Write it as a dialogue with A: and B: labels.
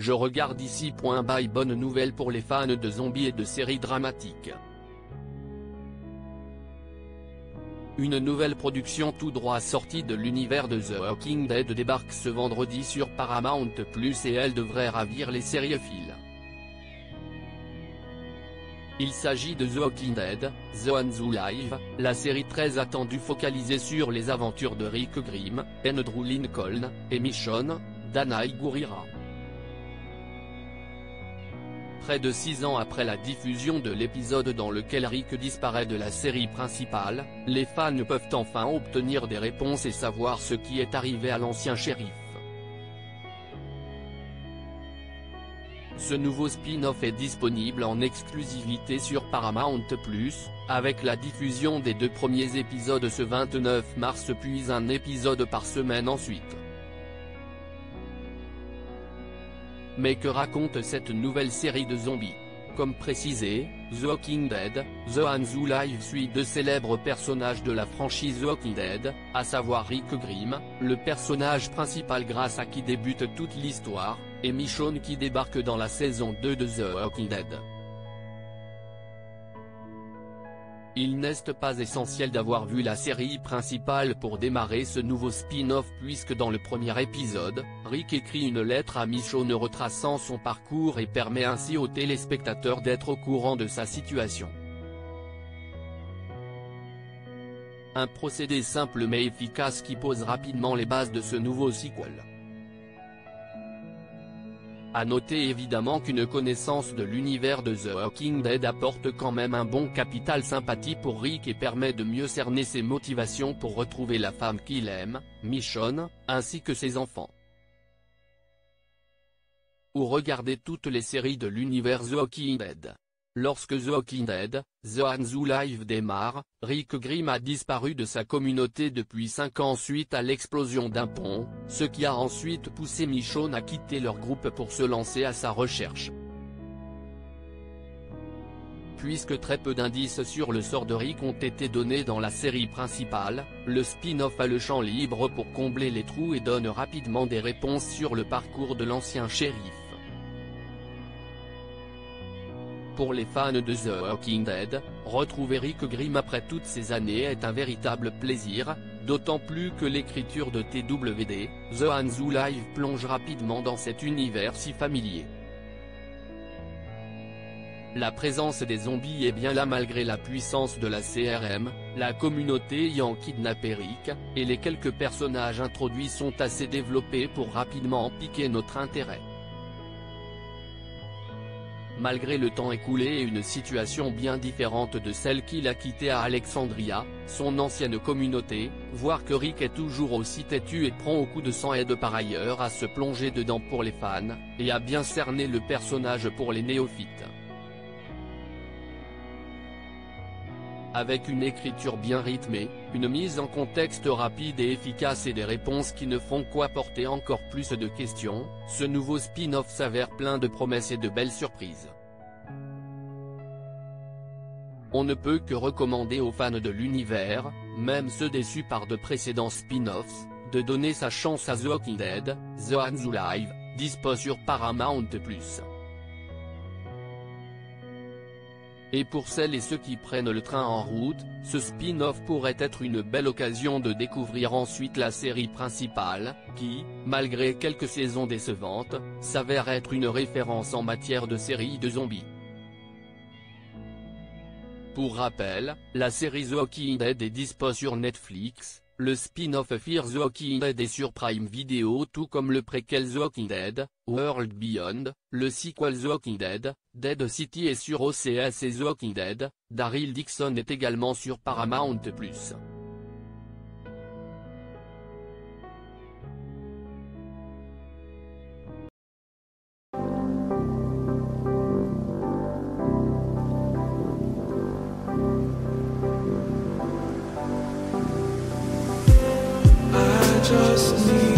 A: je regarde ici. Bye. Bonne nouvelle pour les fans de zombies et de séries dramatiques. Une nouvelle production tout droit sortie de l'univers de The Walking Dead débarque ce vendredi sur Paramount+, et elle devrait ravir les sériophiles. Il s'agit de The Walking Dead, The Unalive, la série très attendue focalisée sur les aventures de Rick Grimes, Andrew Lincoln, et Michonne, Danai Gurira. Près de 6 ans après la diffusion de l'épisode dans lequel Rick disparaît de la série principale, les fans peuvent enfin obtenir des réponses et savoir ce qui est arrivé à l'ancien shérif. Ce nouveau spin-off est disponible en exclusivité sur Paramount+, avec la diffusion des 2 premiers épisodes ce 29 mars puis un épisode par semaine ensuite. Mais que raconte cette nouvelle série de zombies? Comme précisé, The Walking Dead, The Unalive suit 2 célèbres personnages de la franchise The Walking Dead, à savoir Rick Grimes, le personnage principal grâce à qui débute toute l'histoire, et Michonne qui débarque dans la saison 2 de The Walking Dead. Il n'est pas essentiel d'avoir vu la série principale pour démarrer ce nouveau spin-off puisque dans le premier épisode, Rick écrit une lettre à Michonne retraçant son parcours et permet ainsi aux téléspectateurs d'être au courant de sa situation. Un procédé simple mais efficace qui pose rapidement les bases de ce nouveau sequel. À noter évidemment qu'une connaissance de l'univers de The Walking Dead apporte quand même un bon capital sympathie pour Rick et permet de mieux cerner ses motivations pour retrouver la femme qu'il aime, Michonne, ainsi que ses enfants. Ou regarder toutes les séries de l'univers The Walking Dead. Lorsque The Walking Dead, The Unalive démarre, Rick Grimes a disparu de sa communauté depuis 5 ans suite à l'explosion d'un pont, ce qui a ensuite poussé Michonne à quitter leur groupe pour se lancer à sa recherche. Puisque très peu d'indices sur le sort de Rick ont été donnés dans la série principale, le spin-off a le champ libre pour combler les trous et donne rapidement des réponses sur le parcours de l'ancien shérif. Pour les fans de The Walking Dead, retrouver Rick Grimes après toutes ces années est un véritable plaisir, d'autant plus que l'écriture de TWD, The Unalive plonge rapidement dans cet univers si familier. La présence des zombies est bien là malgré la puissance de la CRM, la communauté ayant kidnappé Rick, et les quelques personnages introduits sont assez développés pour rapidement piquer notre intérêt. Malgré le temps écoulé et une situation bien différente de celle qu'il a quittée à Alexandria, son ancienne communauté, voir que Rick est toujours aussi têtu et prend au coup de sang aide par ailleurs à se plonger dedans pour les fans, et à bien cerner le personnage pour les néophytes. Avec une écriture bien rythmée, une mise en contexte rapide et efficace et des réponses qui ne font qu'apporter encore plus de questions, ce nouveau spin-off s'avère plein de promesses et de belles surprises. On ne peut que recommander aux fans de l'univers, même ceux déçus par de précédents spin-offs, de donner sa chance à The Walking Dead, The Unalive, dispo sur Paramount+. Et pour celles et ceux qui prennent le train en route, ce spin-off pourrait être une belle occasion de découvrir ensuite la série principale, qui, malgré quelques saisons décevantes, s'avère être une référence en matière de séries de zombies. Pour rappel, la série The Walking Dead est dispo sur Netflix, le spin-off Fear the Walking Dead est sur Prime Video tout comme le préquel The Walking Dead, World Beyond, le sequel The Walking Dead, Dead City est sur OCS et The Walking Dead, Daryl Dixon est également sur Paramount+.
B: Just need